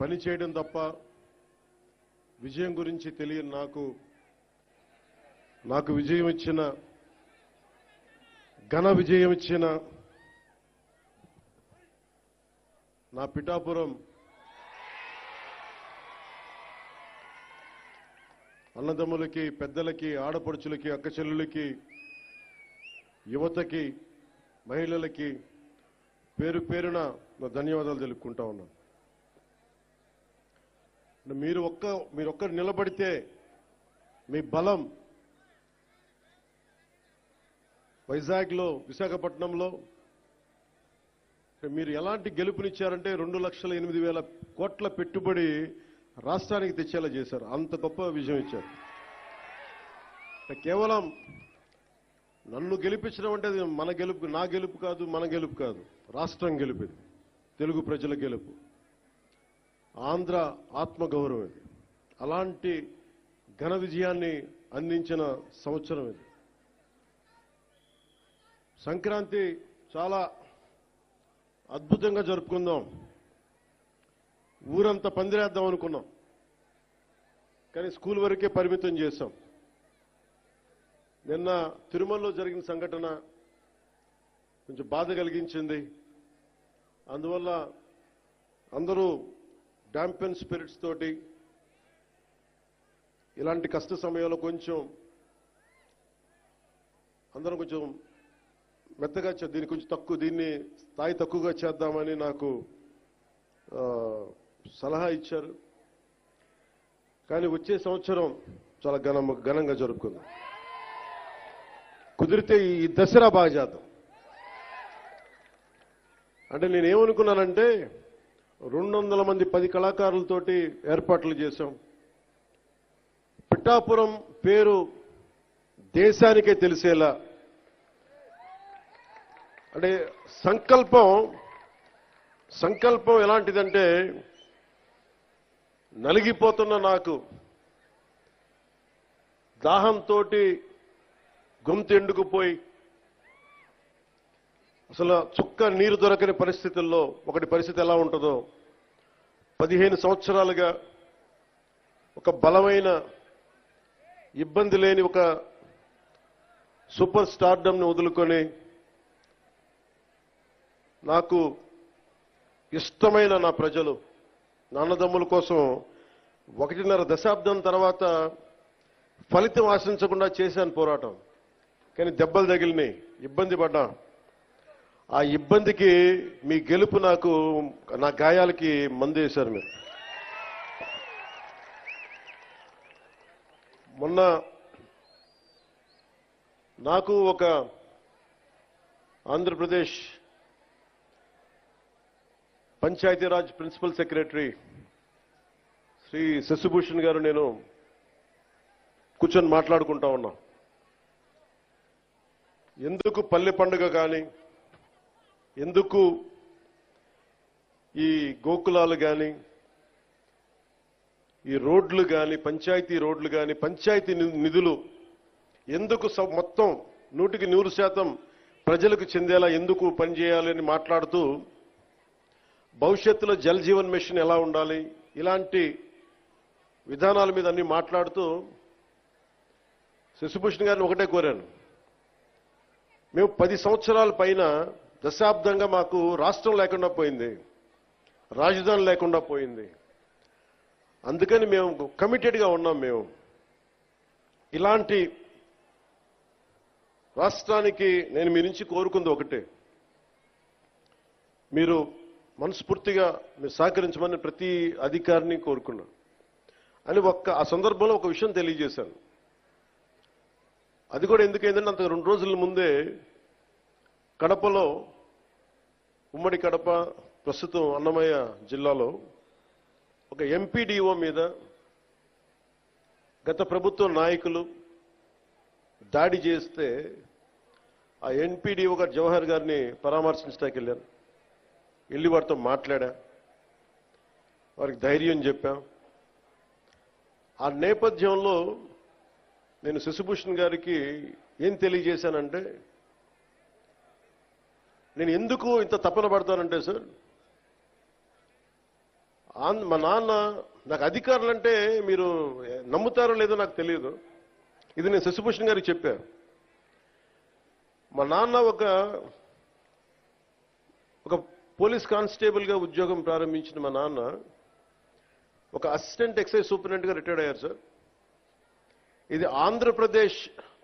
పని చేయడం తప్ప విజయం గురించి తెలియని నాకు విజయం ఇచ్చిన ఘన విజయం ఇచ్చిన నా పిఠాపురం అన్నదమ్ములకి, పెద్దలకి, ఆడపడుచులకి, అక్కచెల్లులకి, యువతకి, మహిళలకి పేరు పేరున నా ధన్యవాదాలు తెలుపుకుంటా ఉన్నాను. మీరు ఒక్కరు నిలబడితే మీ బలం వైజాగ్లో, విశాఖపట్నంలో మీరు ఎలాంటి గెలుపునిచ్చారంటే 2,08,000 కోట్ల పెట్టుబడి రాష్ట్రానికి తెచ్చేలా చేశారు. అంత గొప్ప విజయం ఇచ్చారు. కేవలం నన్ను గెలిపించడం అంటే అది మన గెలుపు, నా గెలుపు కాదు, మన గెలుపు కాదు, రాష్ట్రం గెలుపు, ఇది తెలుగు ప్రజల గెలుపు, ఆంధ్ర ఆత్మగౌరవం ఇది. అలాంటి ఘన విజయాన్ని అందించిన సంవత్సరం ఇది. సంక్రాంతి చాలా అద్భుతంగా జరుపుకుందాం, ఊరంతా పందిరేద్దాం అనుకున్నాం, కానీ స్కూల్ వరకే పరిమితం చేశాం. నిన్న తిరుమలలో జరిగిన సంఘటన కొంచెం బాధ కలిగించింది. అందువల్ల అందరూ డాంపెన్ స్పిరిట్స్ తోటి ఇలాంటి కష్ట సమయంలో అందరం కొంచెం మెత్తగా దీన్ని కొంచెం దీన్ని స్థాయి తక్కువగా చేద్దామని నాకు సలహా ఇచ్చారు. కానీ వచ్చే సంవత్సరం చాలా ఘనంగా జరుపుకుందాం. కుదిరితే ఈ దసరా బాగా చేద్దాం. అంటే నేనేమనుకున్నానంటే 200 మంది 10 కళాకారులతోటి ఏర్పాట్లు చేశాం. పిఠాపురం పేరు దేశానికే తెలిసేలా, అంటే సంకల్పం ఎలాంటిదంటే నలిగిపోతున్న నాకు దాహంతో గొంతు ఎండుకుపోయి అసలు చుక్క నీరు దొరకని పరిస్థితుల్లో ఒకటి పరిస్థితి ఎలా ఉంటుందో 15 సంవత్సరాలుగా ఒక బలమైన ఇబ్బంది లేని ఒక సూపర్ స్టార్డమ్ని వదులుకొని నాకు ఇష్టమైన నా ప్రజలు, నా అన్నదమ్ముల కోసం 1.5 దశాబ్దం తర్వాత ఫలితం ఆశించకుండా చేశాను పోరాటం. కానీ దెబ్బలు తగిలినాయి, ఇబ్బంది పడ్డా. ఆ ఇబ్బందికి మీ గెలుపు నా గాయాలకి మందేశారు మీరు. మొన్న నాకు ఒక ఆంధ్రప్రదేశ్ పంచాయతీరాజ్ ప్రిన్సిపల్ సెక్రటరీ శ్రీ శశిభూషణ్ గారు నేను కూర్చొని మాట్లాడుకుంటా ఉన్నాం. ఎందుకు పల్లె పండుగ కానీ, ఎందుకు ఈ గోకులాలు కానీ, ఈ రోడ్లు కానీ, పంచాయతీ రోడ్లు కానీ, పంచాయతీ నిధులు ఎందుకు మొత్తం 100% ప్రజలకు చెందేలా ఎందుకు పనిచేయాలని మాట్లాడుతూ, భవిష్యత్తులో జల్ జీవన్ మిషన్ ఎలా ఉండాలి, ఇలాంటి విధానాల మీద అన్ని మాట్లాడుతూ శశిభూషణ్ గారిని ఒకటే కోరాను. మేము 10 సంవత్సరాల పైన దశాబ్దంగా మాకు రాష్ట్రం లేకుండా పోయింది, రాజధాని లేకుండా పోయింది. అందుకని మేము కమిటెడ్గా ఉన్నాం. మేము ఇలాంటి రాష్ట్రానికి నేను మీ నుంచి కోరుకుంది ఒకటే, మీరు మనస్ఫూర్తిగా మీరు సహకరించమని ప్రతి అధికారిని కోరుకున్నాను అని ఆ సందర్భంలో ఒక విషయం తెలియజేశాను. అది కూడా ఎందుకైందంటే అంత 2 రోజుల ముందే కడపలో, ఉమ్మడి కడప ప్రస్తుతం అన్నమయ్య జిల్లాలో ఒక ఎంపీడీఓ మీద గత ప్రభుత్వ నాయకులు దాడి చేస్తే ఆ ఎంపీడీఓ గారు జవహర్ గారిని పరామర్శించడానికి వెళ్ళాను. వెళ్ళి వారితో మాట్లాడా, వారికి ధైర్యం చెప్పాం. ఆ నేపథ్యంలో నేను శశిభూషణ్ గారికి ఏం తెలియజేశానంటే, నేను ఎందుకు ఇంత తపన పడతానంటే సార్, మా నాన్న నాకు అధికారులు అంటే మీరు నమ్ముతారో లేదో నాకు తెలియదు. ఇది నేను శశిభూషణ్ గారికి చెప్పాను. మా నాన్న ఒక పోలీస్ కానిస్టేబుల్గా ఉద్యోగం ప్రారంభించిన మా నాన్న ఒక అసిస్టెంట్ ఎక్సైజ్ సూపరింటెండెంట్గా రిటైర్డ్ అయ్యారు సార్. ఇది ఆంధ్రప్రదేశ్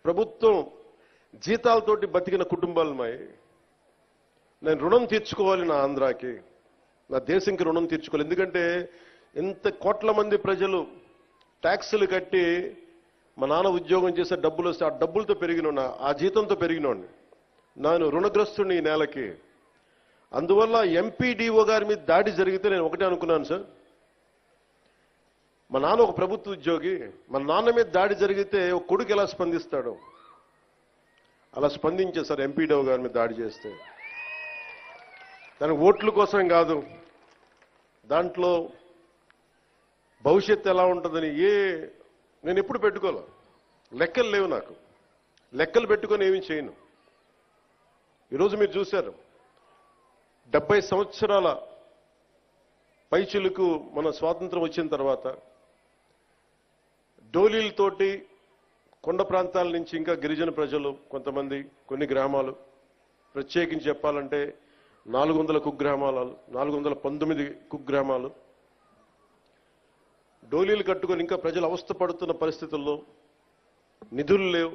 ప్రభుత్వం జీతాలతోటి బతికిన కుటుంబాలు మాయి. నేను రుణం తీర్చుకోవాలి నా ఆంధ్రాకి, నా దేశంకి రుణం తీర్చుకోవాలి. ఎందుకంటే ఇంత కోట్ల మంది ప్రజలు ట్యాక్సులు కట్టి మా నాన్న ఉద్యోగం చేసే డబ్బులు వస్తే ఆ డబ్బులతో పెరిగిన ఆ జీతంతో పెరిగినోడిని నేను రుణగ్రస్తుని ఈ నేలకి. అందువల్ల ఎంపీడీఓ గారి మీద దాడి జరిగితే నేను ఒకటే అనుకున్నాను సార్, మా నాన్న ఒక ప్రభుత్వ ఉద్యోగి, మా నాన్న మీద దాడి జరిగితే ఒక కొడుకు ఎలా స్పందిస్తాడు, అలా స్పందించే సార్ ఎంపీడీఓ గారి మీద దాడి చేస్తే. దానికి ఓట్ల కోసం కాదు, దాంట్లో భవిష్యత్తు ఎలా ఉంటుందని నేను ఎప్పుడు పెట్టుకోలే. లెక్కలు లేవు నాకు, లెక్కలు పెట్టుకొని ఏమీ చేయను. ఈరోజు మీరు చూశారు 70 సంవత్సరాల పైచిలుకు మన స్వాతంత్రం వచ్చిన తర్వాత డోలీలతోటి కొండ ప్రాంతాల నుంచి ఇంకా గిరిజన ప్రజలు కొంతమంది కొన్ని గ్రామాలు ప్రత్యేకించి చెప్పాలంటే 400 కుగ్రామాలు 419 కుగ్రామాలు డోలీలు కట్టుకొని ఇంకా ప్రజలు అవస్థ పడుతున్న పరిస్థితుల్లో నిధులు లేవు.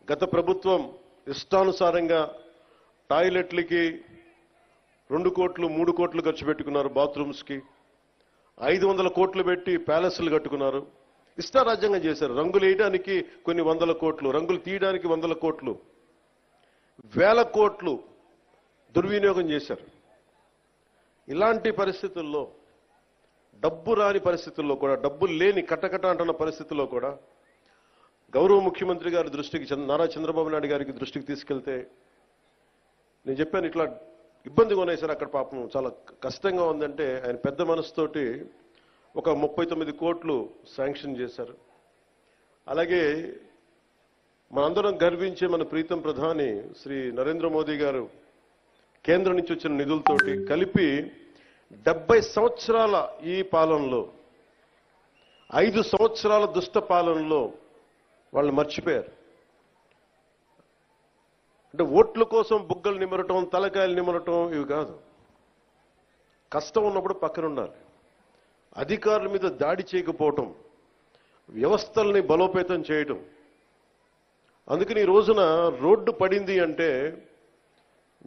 గత ప్రభుత్వం ఇష్టానుసారంగా టాయిలెట్లకి 2 కోట్లు 3 కోట్లు ఖర్చు పెట్టుకున్నారు, బాత్రూమ్స్కి 500 కోట్లు పెట్టి ప్యాలెస్లు కట్టుకున్నారు. ఇష్టారాజ్యంగా చేశారు. రంగులు వేయడానికి కొన్ని 100 కోట్లు, రంగులు తీయడానికి 100 కోట్లు, 1000 కోట్లు దుర్వినియోగం చేశారు. ఇలాంటి పరిస్థితుల్లో డబ్బు రాని పరిస్థితుల్లో కూడా, డబ్బులు లేని కట్టకట్ట అంటున్న పరిస్థితుల్లో కూడా గౌరవ ముఖ్యమంత్రి గారి దృష్టికి, నారా చంద్రబాబు నాయుడు గారికి దృష్టికి తీసుకెళ్తే నేను చెప్పాను ఇట్లా ఇబ్బందిగా ఉన్నాయి సార్ అక్కడ, పాపం చాలా కష్టంగా ఉందంటే ఆయన పెద్ద మనసుతోటి ఒక 39 కోట్లు శాంక్షన్ చేశారు. అలాగే మనందరం గర్వించే మన ప్రీతం ప్రధాని శ్రీ నరేంద్ర మోదీ గారు కేంద్రం నుంచి వచ్చిన నిధులతోటి కలిపి 70 సంవత్సరాల ఈ పాలనలో 5 సంవత్సరాల దుష్ట పాలనలో వాళ్ళు మర్చిపోయారు. అంటే ఓట్ల కోసం బుగ్గలు నిమరటం, తలకాయలు నిమరటం ఇవి కాదు. కష్టం ఉన్నప్పుడు పక్కన ఉండాలి. అధికారుల మీద దాడి చేయకపోవటం, వ్యవస్థల్ని బలోపేతం చేయటం. అందుకని ఈ రోజున రోడ్డు పడింది అంటే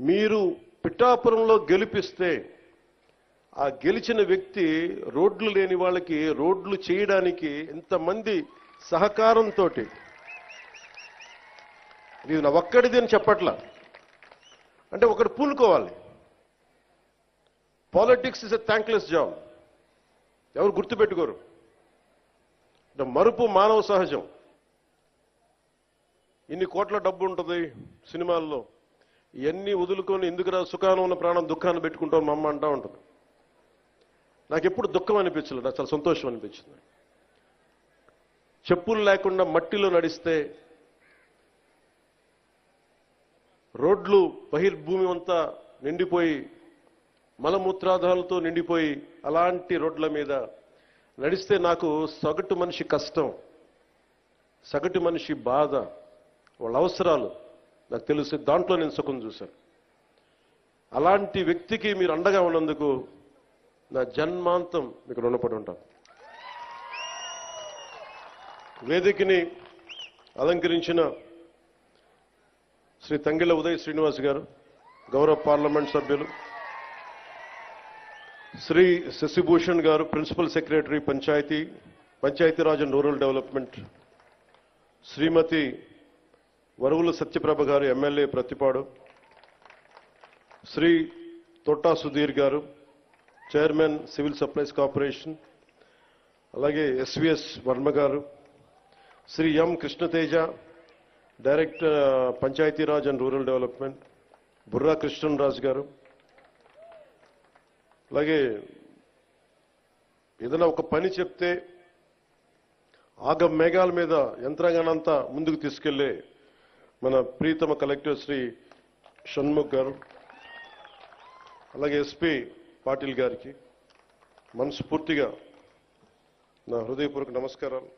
మీరు పిఠాపురంలో గెలిపిస్తే ఆ గెలిచిన వ్యక్తి రోడ్లు లేని వాళ్ళకి రోడ్లు చేయడానికి ఎంతమంది సహకారంతో, ఇది నా ఒక్కడిది అని చెప్పట్లా, అంటే ఒకటి పూనుకోవాలి. Politics is a thankless job, ఎవరు గుర్తుపెట్టుకోరు. మరుపు మానవ సహజం. ఇన్ని కోట్ల డబ్బు ఉంటుంది సినిమాల్లో, ఇవన్నీ వదులుకొని ఎందుకురా సుఖానం ఉన్న ప్రాణం దుఃఖాన్ని పెట్టుకుంటాం మా అమ్మ అంటా ఉంటుంది. నాకు ఎప్పుడు దుఃఖం అనిపించలేదు, నాకు చాలా సంతోషం అనిపించింది. చెప్పులు లేకుండా మట్టిలో నడిస్తే, రోడ్లు బహిర్భూమి అంతా నిండిపోయి మలమూత్రాదాలతో నిండిపోయి అలాంటి రోడ్ల మీద నడిస్తే నాకు సగటు మనిషి కష్టం, సగటు మనిషి బాధ, వాళ్ళ అవసరాలు నాకు తెలుసు. దాంట్లో నేను సుఖం చూశాను. అలాంటి వ్యక్తికి మీరు అండగా ఉన్నందుకు నా జన్మాంతం మీకు రుణపడి ఉంటాను. వేదికని అలంకరించిన శ్రీ తంగిళ్ళ ఉదయ్ శ్రీనివాస్ గారు, గౌరవ పార్లమెంట్ సభ్యులు, శ్రీ శశిభూషణ్ గారు, principal secretary Panchayati Raj and rural development, Shrimati Varavula Satyaprabha గారు, ఎమ్మెల్యే ప్రతిపాడు, శ్రీ తొట్టా సుధీర్ గారు, చైర్మన్ సివిల్ సప్లైస్ కార్పొరేషన్, అలాగే ఎస్విఎస్ వర్మ గారు, Shri M Krishnateja, director Panchayati Raj and rural development, Burra Krishnaraju గారు, అలాగే ఏదైనా ఒక పని చెప్తే ఆగ మేఘాల మీద యంత్రాంగానంతా ముందుకు తీసుకెళ్లే మన ప్రీతమ కలెక్టర్ శ్రీ షణ్ముఖ్ గారు, అలాగే ఎస్పీ పాటిల్ గారికి, మనస్ఫూర్తిగా నా హృదయపూర్వక నమస్కారాలు.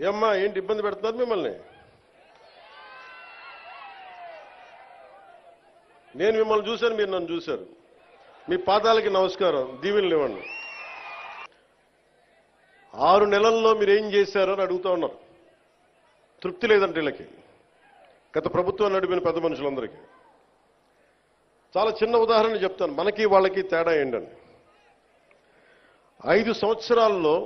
ఏమ్మా ఏంటి ఇబ్బంది పెడుతున్నారు మిమ్మల్ని? నేను మిమ్మల్ని చూశాను, మీరు నన్ను చూశారు. మీ పాదాలకి నమస్కారం, దీవెనలు ఇవ్వండి. 6 నెలల్లో మీరు ఏం చేశారో అని అడుగుతా ఉన్నారు. తృప్తి లేదంటే వీళ్ళకి, గత ప్రభుత్వం నడిపిన పెద్ద మనుషులందరికీ. చాలా చిన్న ఉదాహరణ చెప్తాను, మనకి వాళ్ళకి తేడా ఏంటని. 5 సంవత్సరాల్లో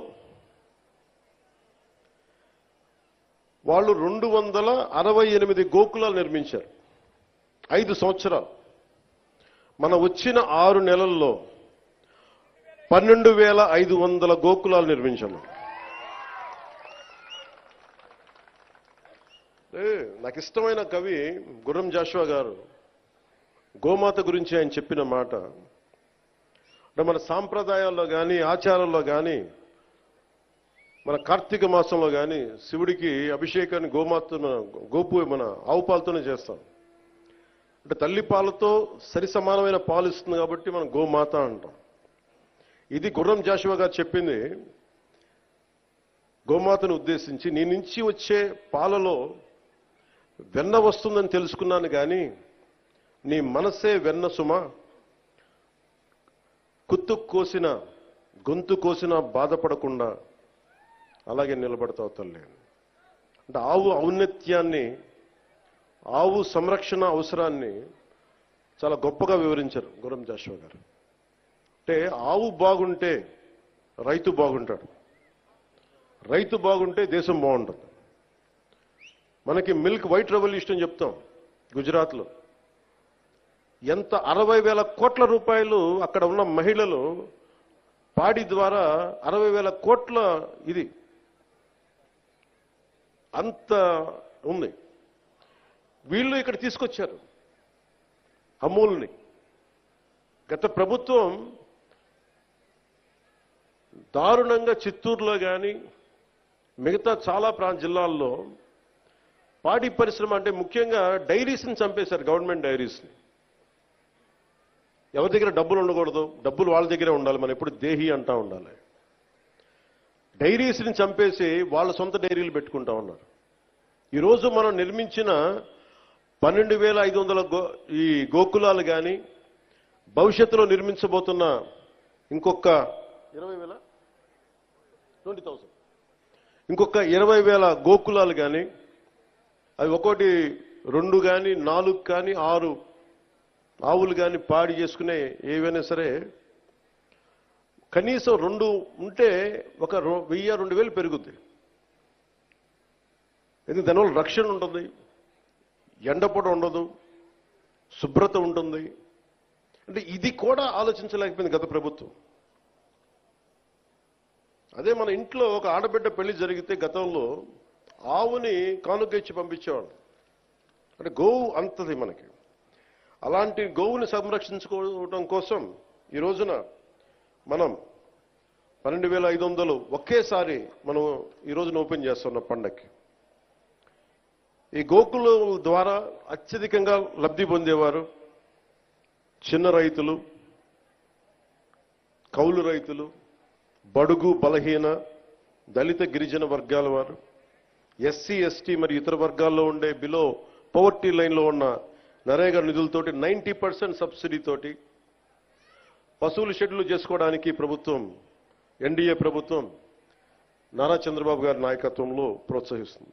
వాళ్ళు 268 గోకులాలు నిర్మించారు. 5 సంవత్సరాలు. మన వచ్చిన 6 నెలల్లో 12,500 గోకులాలు నిర్మించాము. నాకు ఇష్టమైన కవి గుర్రం జాషువా గారు గోమాత గురించి ఆయన చెప్పిన మాట, అంటే మన సాంప్రదాయాల్లో కానీ ఆచారాల్లో కానీ మన కార్తీక మాసంలో కానీ శివుడికి అభిషేకాన్ని గోపు మన ఆవు పాలతోనే చేస్తాం. అంటే తల్లి పాలతో సరి సమానమైన పాలు ఇస్తుంది కాబట్టి మనం గోమాత అంటాం. ఇది గుర్రం జాషువా గారు చెప్పింది గోమాతను ఉద్దేశించి. నీ నుంచి వచ్చే పాలలో వెన్న వస్తుందని తెలుసుకున్నాను కానీ నీ మనసే వెన్న సుమ, కుత్తు కోసిన గొంతు కోసిన బాధపడకుండా అలాగే నిలబడతావు తల్లి. అంటే ఆవు ఔన్నత్యాన్ని, ఆవు సంరక్షణ అవసరాన్ని చాలా గొప్పగా వివరించారు గుర్రం జాషువా గారు. అంటే ఆవు బాగుంటే రైతు బాగుంటాడు, రైతు బాగుంటే దేశం బాగుంటుంది. మనకి మిల్క్ వైట్ రెవల్యూషన్ చెప్తాం గుజరాత్లో. ఎంత 60,000 కోట్ల రూపాయలు అక్కడ ఉన్న మహిళలు పాడి ద్వారా 60,000 కోట్ల ఇది అంత ఉంది. వీళ్ళు ఇక్కడ తీసుకొచ్చారు అమూల్ని. గత ప్రభుత్వం దారుణంగా చిత్తూరులో కానీ మిగతా చాలా జిల్లాల్లో పాడి పరిశ్రమ, అంటే ముఖ్యంగా డైరీస్ని చంపేశారు. గవర్నమెంట్ డైరీస్ని. ఎవరి దగ్గర డబ్బులు ఉండకూడదు, డబ్బులు వాళ్ళ దగ్గరే ఉండాలి. మనం ఎప్పుడు దేహి అంటా ఉండాలి. డైరీస్ని చంపేసి వాళ్ళ సొంత డైరీలు పెట్టుకుంటా ఉన్నారు. ఈరోజు మనం నిర్మించిన 12,500 ఈ గోకులాలు కానీ భవిష్యత్తులో నిర్మించబోతున్న ఇంకొక 20,000 ఇంకొక 20,000 గోకులాలు కానీ, అవి ఒకటి 2 కానీ 4 కానీ 6 ఆవులు కానీ పాడి చేసుకునే ఏవైనా సరే కనీసం 2 ఉంటే ఒక 1,000-2,000 పెరుగుద్ది. ఎందుకంటే దానివల్ల రక్షణ ఉంటుంది, ఎండపొడ ఉండదు, శుభ్రత ఉంటుంది. అంటే ఇది కూడా ఆలోచించలేకపోయింది గత ప్రభుత్వం. అదే మన ఇంట్లో ఒక ఆడబిడ్డ పెళ్లి జరిగితే గతంలో ఆవుని కానుక ఇచ్చి పంపించేవాడు. అంటే గోవు అంతది మనకి. అలాంటి గోవుని సంరక్షించుకోవడం కోసం ఈ రోజున మనం 12,500 ఒకేసారి మనం ఈ రోజున ఓపెన్ చేస్తున్న పండక్కి. ఈ గోకుల ద్వారా అత్యధికంగా లబ్ధి పొందేవారు చిన్న రైతులు, కౌలు రైతులు, బడుగు బలహీన దళిత గిరిజన వర్గాల వారు, ఎస్సీ ఎస్టీ మరియు ఇతర వర్గాల్లో ఉండే బిలో పవర్టీ లైన్లో ఉన్న నరేగా నిధులతోటి 90% సబ్సిడీతోటి పశువుల షెడ్లు చేసుకోవడానికి ప్రభుత్వం, ఎన్డీఏ ప్రభుత్వం నారా చంద్రబాబు గారి నాయకత్వంలో ప్రోత్సహిస్తుంది.